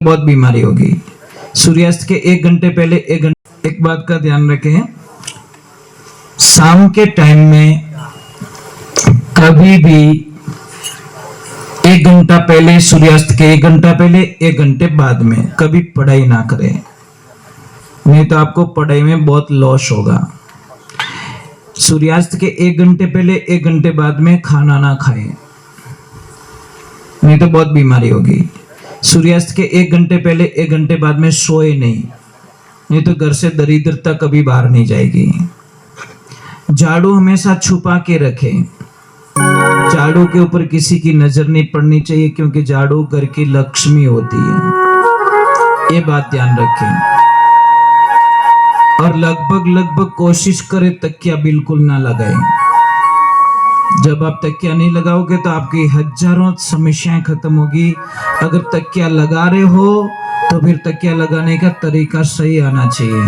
बहुत बीमारी होगी। सूर्यास्त के 1 घंटे पहले एक बात का ध्यान रखें, शाम के टाइम में कभी भी 1 घंटा पहले, सूर्यास्त के 1 घंटा पहले, 1 घंटे बाद में कभी पढ़ाई ना करें, नहीं तो आपको पढ़ाई में बहुत लॉस होगा। सूर्यास्त के 1 घंटे पहले, 1 घंटे बाद में खाना ना खाएं, नहीं तो बहुत बीमारी होगी। सूर्यास्त के 1 घंटे पहले, 1 घंटे बाद में सोए नहीं तो घर से दरिद्रता कभी बाहर नहीं जाएगी। झाड़ू हमेशा छुपा के रखें, झाड़ू के ऊपर किसी की नजर नहीं पड़नी चाहिए, क्योंकि झाड़ू घर की लक्ष्मी होती है, ये बात ध्यान रखें। और लगभग कोशिश करें तकिया बिल्कुल ना लगाएं। जब आप तकिया नहीं लगाओगे तो आपकी हजारों समस्याएं खत्म होगी। अगर तकिया लगा रहे हो तो फिर तकिया लगाने का तरीका सही आना चाहिए।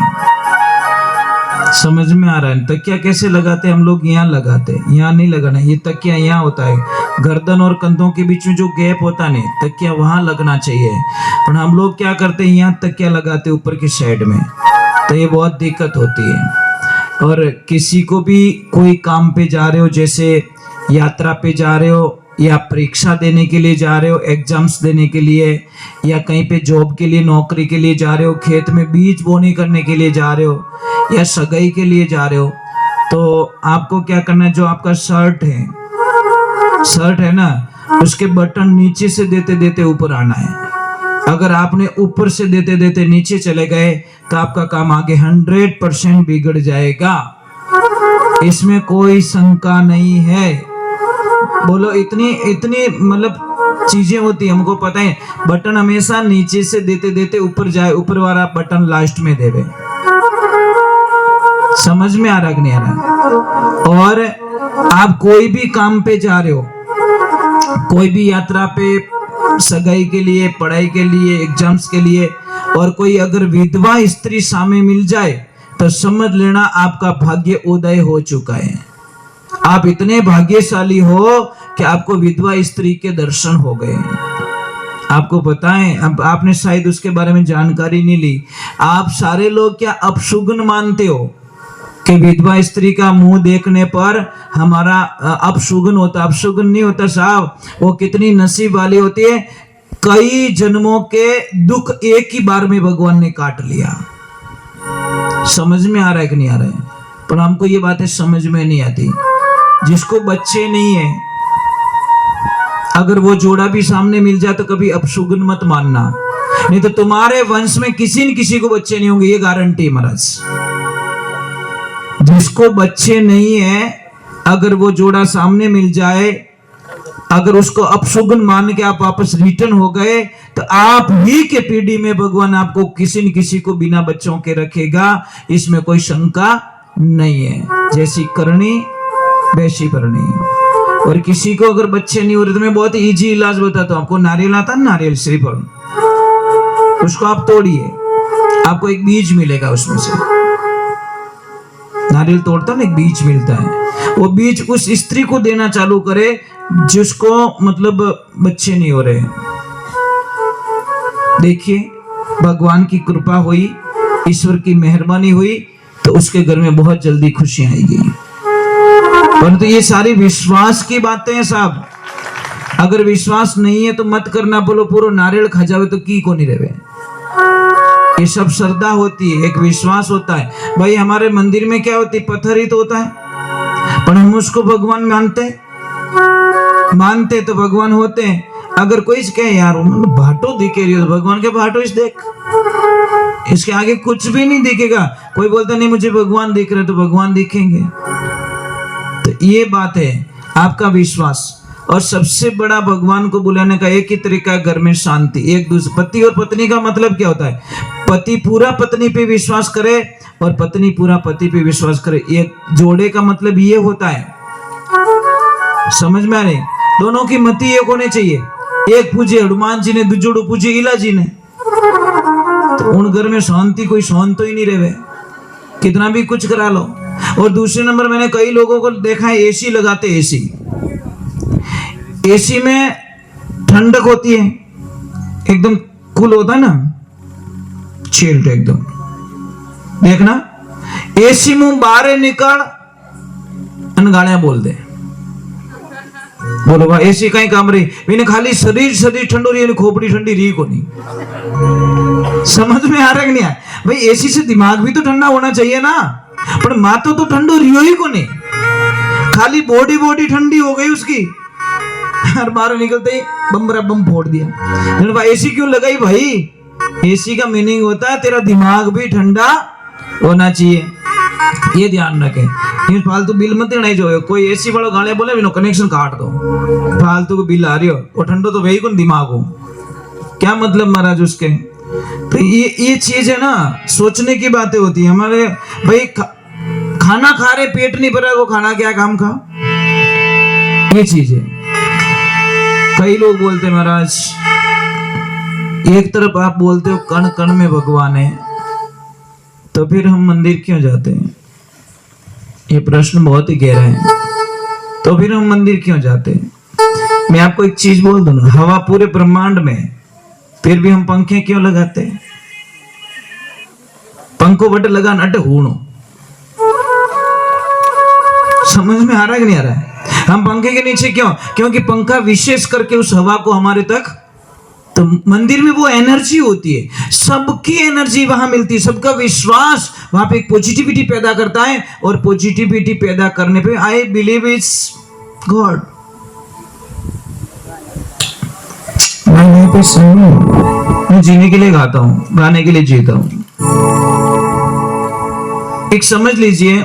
समझ में आ रहा है? तकिया कैसे लगाते हैं हम लोग? यहाँ लगाते हैं, यहाँ नहीं लगाना। ये तकिया यहाँ होता है, गर्दन और कंधों के बीच में जो गैप होता है, तकिया वहां लगना चाहिए। पर हम लोग क्या करते हैं, यहाँ तकिया लगाते ऊपर की साइड में, तो ये बहुत दिक्कत होती है। और किसी को भी कोई काम पे जा रहे हो, जैसे यात्रा पे जा रहे हो, या परीक्षा देने के लिए जा रहे हो, एग्जाम्स देने के लिए, या कहीं पे जॉब के लिए, नौकरी के लिए जा रहे हो, खेत में बीज बोनी करने के लिए जा रहे हो, या सगाई के लिए जा रहे हो, तो आपको क्या करना है, जो आपका शर्ट है ना, उसके बटन नीचे से देते देते ऊपर आना है। अगर आपने ऊपर से देते देते नीचे चले गए तो आपका काम आगे 100% बिगड़ जाएगा, इसमें कोई शंका नहीं है। बोलो, इतनी मतलब चीजें होती है, हमको पता है। बटन हमेशा नीचे से देते देते ऊपर जाए, ऊपर वाला बटन लास्ट में देवे। समझ में आ रहा कि नहीं आ रहा? और आप कोई भी काम पे जा रहे हो, कोई भी यात्रा पे, सगाई के लिए, पढ़ाई के लिए, एग्जाम्स के लिए, और कोई अगर विधवा स्त्री सामने मिल जाए तो समझ लेना आपका भाग्य उदय हो चुका है। आप इतने भाग्यशाली हो कि आपको विधवा स्त्री के दर्शन हो गए। आपको पता है, अब आपने शायद उसके बारे में जानकारी नहीं ली। आप सारे लोग क्या अपशुगन मानते हो कि विधवा स्त्री का मुंह देखने पर हमारा अपशुगन होता? अपशुगन नहीं होता साहब, वो कितनी नसीब वाली होती है, कई जन्मों के दुख एक ही बार में भगवान ने काट लिया। समझ में आ रहा है कि नहीं आ रहा है? पर हमको ये बातें समझ में नहीं आती। जिसको बच्चे नहीं है, अगर वो जोड़ा भी सामने मिल जाए तो कभी अपशुगन मत मानना, नहीं तो तुम्हारे वंश में किसी न किसी को बच्चे नहीं होंगे, ये गारंटी महाराज। जिसको बच्चे नहीं है, अगर वो जोड़ा सामने मिल जाए, अगर उसको अपशुगन मान के आप वापस रिटर्न हो गए, तो आप ही के पीढ़ी में भगवान आपको किसी न किसी को बिना बच्चों के रखेगा, इसमें कोई शंका नहीं है। जैसी करनी वैसी भरनी। और किसी को अगर बच्चे नहीं हो रहे तो मैं बहुत इजी इलाज बताता हूं आपको। नारियल आता है, नारियल श्रीफल, उसको आप तोड़िए, आपको एक बीज मिलेगा उसमें से। नारियल तोड़ता ना, एक बीज मिलता है। वो बीज उस स्त्री को देना चालू करे जिसको मतलब बच्चे नहीं हो रहे। देखिए, भगवान की कृपा हुई, ईश्वर की मेहरबानी हुई, तो उसके घर में बहुत जल्दी खुशियां आएगी। परंतु ये सारी विश्वास की बातें हैं साहब। अगर विश्वास नहीं है तो मत करना। बोलो पूरा नारियल खा जावे तो की को नहीं रहे। ये सब श्रद्धा होती है, एक विश्वास होता है। भाई हमारे मंदिर में क्या होती है, पत्थर ही तो होता है, पर हम उसको भगवान मानते तो भगवान होते हैं। अगर कोई कहे यार भाटो दिखे रही हो, तो भगवान के भाटो इस देख, इसके आगे कुछ भी नहीं दिखेगा। कोई बोलता नहीं मुझे भगवान दिख रहे, तो भगवान दिखेंगे। तो ये बात है आपका विश्वास। और सबसे बड़ा भगवान को बुलाने का एक ही तरीका है, घर में शांति। एक दूसरे पति और पत्नी का मतलब क्या होता है? पति पूरा पत्नी पे विश्वास करे और पत्नी पूरा पति पे विश्वास करे। ये जोड़े का मतलब ये होता है। समझ में आ रही? दोनों की मति एक होने चाहिए। एक पूजे हनुमान जी ने, दूजोड़ो पूजे इला जी ने, तो उन घर में शांति कोई शांत तो ही नहीं रहे, कितना भी कुछ करा लो। और दूसरे नंबर, मैंने कई लोगों को देखा है एसी लगाते। एसी में ठंडक होती है, एकदम कूल होता है ना, चिल्ड एकदम। देखना एसी मुंह बाहर निकल अन गालियां बोल दे, बोलो भाई एसी कहीं काम रही मैंने खाली शरीर शरीर ठंडो रही खोपड़ी ठंडी रही को नहीं। समझ में आ रहा है नहीं है भाई, एसी से दिमाग भी तो ठंडा होना चाहिए ना, पर मातो तो ठंडो रियो ही को नहीं, खाली बॉडी बॉडी ठंडी हो गई उसकी, और बाहर निकलते ही बम फोड़ दिया। भाई एसी क्यों लगाई भाई, एसी का मीनिंग होता है तेरा दिमाग भी ठंडा होना चाहिए, ये ध्यान रखें। फालतू बिल मत देना, जो कोई एसी वाला गाने बोले बिना कनेक्शन काट दो, फालतू को बिल आ रही हो और ठंडो तो वही कौन दिमाग हो, क्या मतलब महाराज उसके। तो ये चीज है ना, सोचने की बातें होती है हमारे भाई। खाना खा रहे पेट नहीं भरा, वो खाना क्या काम का, ये चीज है। कई लोग बोलते महाराज, एक तरफ आप बोलते हो कण कण में भगवान है, तो फिर हम मंदिर क्यों जाते हैं, ये प्रश्न बहुत ही गहरा है। तो फिर हम मंदिर क्यों जाते हैं। मैं आपको एक चीज बोल दूं ना, हवा पूरे ब्रह्मांड में, फिर भी हम पंखे क्यों लगाते हैं, पंखो बट लगा नट हूणो, समझ में आ रहा है कि नहीं आ रहा है। हम पंखे के नीचे क्यों, क्योंकि पंखा विशेष करके उस हवा को हमारे तक, तो मंदिर में वो एनर्जी होती है, सबकी एनर्जी वहां मिलती है, सबका विश्वास वहां पे एक पॉजिटिविटी पैदा करता है, और पॉजिटिविटी पैदा करने पे आई बिलीव इट्स गॉड। मैं जीने के लिए गाता हूं, गाने के लिए जीता हूं। एक समझ लीजिए,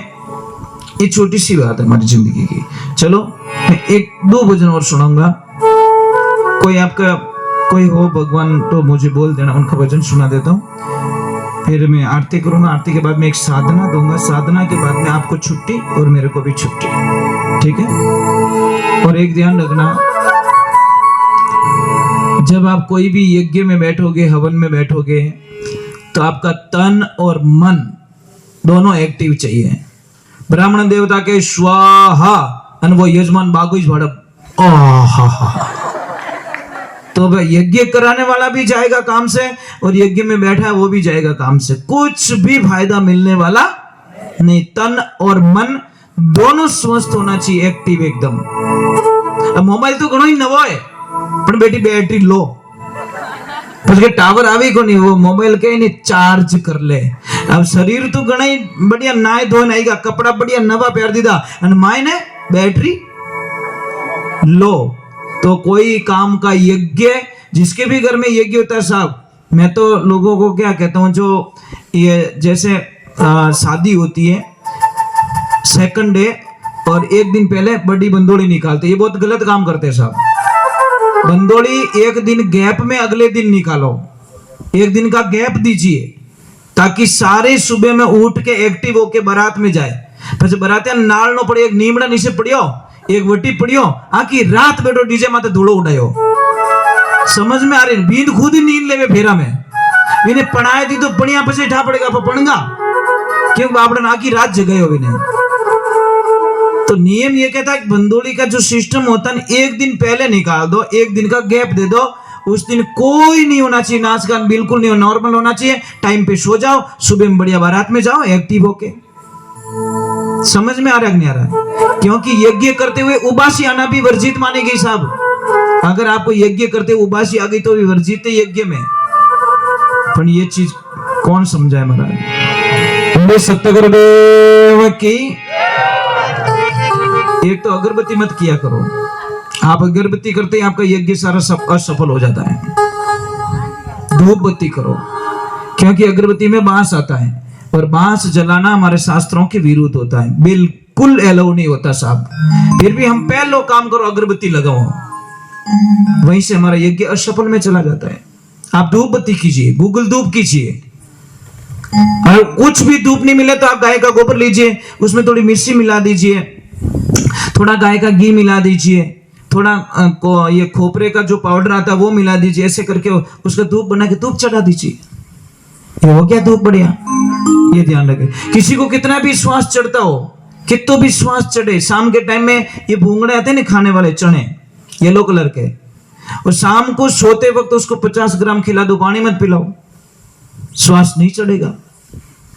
ये छोटी सी बात है हमारी जिंदगी की। चलो मैं एक दो भजन और सुनाऊंगा, कोई आपका कोई हो भगवान तो मुझे बोल देना, उनका भजन सुना देता हूँ, फिर मैं आरती करूंगा, आरती के बाद मैं एक साधना दूंगा, साधना के बाद में आपको छुट्टी और मेरे को भी छुट्टी, ठीक है। और एक ध्यान रखना, जब आप कोई भी यज्ञ में बैठोगे, हवन में बैठोगे, तो आपका तन और मन दोनों एक्टिव चाहिए। ब्राह्मण देवता के स्वाहा और वो यजमान बागुज भड़प आहा, तो यज्ञ कराने वाला भी जाएगा काम से, और यज्ञ में बैठा है वो भी जाएगा काम से, कुछ भी फायदा मिलने वाला नहीं। तन और मन दोनों स्वस्थ होना चाहिए, एक्टिव एकदम। अब मोबाइल तो घणो ही नवो है, पर बेटी बैटरी लो, उसके टावर आवे को नहीं, वो मोबाइल के नहीं चार्ज कर ले। अब शरीर तो घणा ही बढ़िया नाय धोन आएगा, कपड़ा बढ़िया नवा पहन दीदा, और माय ने बैटरी लो। तो कोई काम का यज्ञ, जिसके भी घर में यज्ञ होता है साहब, मैं तो लोगों को क्या कहता हूँ, जो ये जैसे शादी होती है, सेकंड डे और एक दिन पहले बड़ी बंदोड़ी निकालते, ये बहुत गलत काम करते हैं साहब। बंदोड़ी एक दिन गैप में अगले दिन निकालो, एक दिन का गैप दीजिए, ताकि सारे सुबह में उठ के एक्टिव होके बारात में जाए। फिर बारात नाल नो पड़े, एक नीमड़ा नीचे पड़ियो, एक वटी पड़ियो, आकी रात बैठो डीजे माते धूलो उड़ायो। समझ में आ रही, बींद खुद ही नींद लेवे फेरा में, इन्हें पढ़ाए दी तो पढ़िया पसे ठा पड़ेगा पड़गा, क्यों बापड़ा आकी रात जगह हो इन्हें। तो नियम ये कहता है, बंदोली का जो सिस्टम होता है, एक दिन पहले निकाल दो, एक दिन का गैप दे दो, उस दिन कोई नहीं होना चाहिए, नाच गान बिल्कुल नहीं, नॉर्मल होना चाहिए, टाइम पे सो जाओ, सुबह में बढ़िया बारात में जाओ एक्टिव होके। समझ में आ रहा है नहीं आ रहा है? क्योंकि यज्ञ करते हुए उबासी आना भी वर्जित मानी गई साहब। अगर आपको यज्ञ करते हुए उबासी आ गई तो भी वर्जित है यज्ञ में। पर ये चीज कौन समझाए महाराज। सत्यगुरुदेव की। एक तो अगरबत्ती मत किया करो, आप अगरबत्ती करते ही आपका यज्ञ सारा असफल हो जाता है। धूप बत्ती करो, क्योंकि अगरबत्ती में बांस आता है, और बांस जलाना हमारे शास्त्रों के विरुद्ध होता है, बिल्कुल अलाउ नहीं होता साहब। फिर भी हम पहले काम करो, अगरबत्ती लगाओ, वहीं से हमारा यज्ञ असफल में चला जाता है। आप धूप बत्ती कीजिए, गूगल धूप कीजिए, और कुछ भी धूप नहीं मिले तो आप गाय का गोबर लीजिए, उसमें थोड़ी मिर्ची मिला दीजिए, थोड़ा गाय का घी मिला दीजिए, थोड़ा ये खोपरे का जो पाउडर आता है वो मिला दीजिए, ऐसे करके उसका धूप बना के धूप चढ़ा दीजिए, ये हो गया धूप बढ़िया। ये ध्यान रखें, किसी को कितना भी श्वास चढ़ता हो, कितो भी श्वास चढ़े, शाम के टाइम में ये भूंगड़े आते हैं ना खाने वाले चने येलो कलर के, और शाम को सोते वक्त उसको 50 ग्राम खिला दो, पानी मत पिलाओ, श्वास नहीं चढ़ेगा।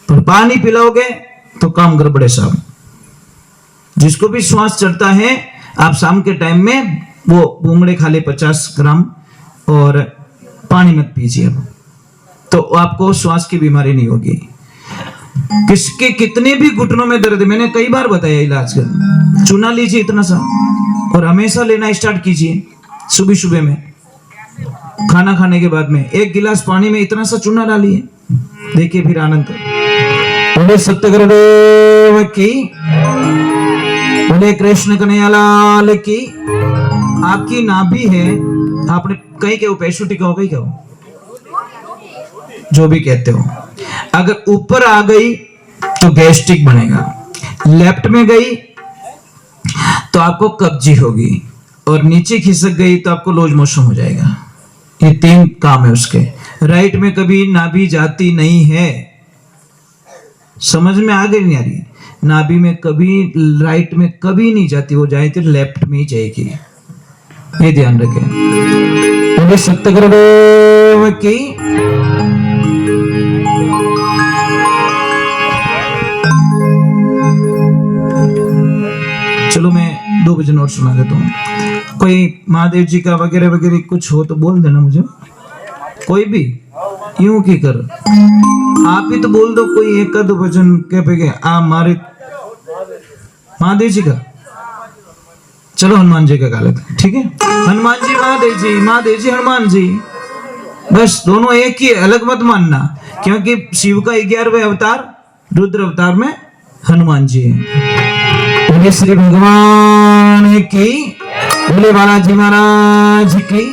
पर पानी पिलाओगे तो काम गड़बड़े साहब। जिसको भी श्वास चढ़ता है, आप शाम के टाइम में वो भूंगड़े खा ले 50 ग्राम और पानी मत पीजिए, तो आपको श्वास की बीमारी नहीं होगी। किसके कितने भी घुटनों में दर्द है, मैंने कई बार बताया इलाज कर, चूना लीजिए इतना सा और हमेशा लेना स्टार्ट कीजिए। सुबह सुबह में खाना खाने के बाद में 1 गिलास पानी में इतना सा चूना डालिए, देखिए फिर आनंद। बोले सत्य गुरुदेव की, बोले कृष्ण कन्हैया लाल की। आपकी नाभि है, आपने कहीं के पैसुटी कहो, कहीं कहो, जो भी कहते हो, अगर ऊपर आ गई तो गैस्ट्रिक बनेगा, लेफ्ट में गई तो आपको कब्जी होगी, और नीचे खिसक गई तो आपको लूज मोशन हो जाएगा। ये 3 काम है उसके। राइट में कभी नाभि जाती नहीं है, समझ में आ गई नहीं आ रही? नाभि में कभी राइट में कभी नहीं जाती, वो जाएगी लेफ्ट में ही जाएगी, ये ध्यान रखें। बोले सत्य गुरुदेव की। चलो मैं 2 भजन और सुना देता हूँ। कोई महादेव जी का वगैरह वगैरह कुछ हो तो बोल देना मुझे, कोई भी यूं की कर, आप ही तो बोल दो कोई 1-2 भजन क्या पे आ मारे महादेव जी का। चलो हनुमान जी का गा लेते हैं, ठीक है? हनुमान जी महादेव जी हनुमान जी, बस दोनों एक ही, अलग मत मानना, क्योंकि शिव का 11वां अवतार रुद्र अवतार में हनुमान जी है। बोले श्री भगवान की, बोले बालाजी महाराज की।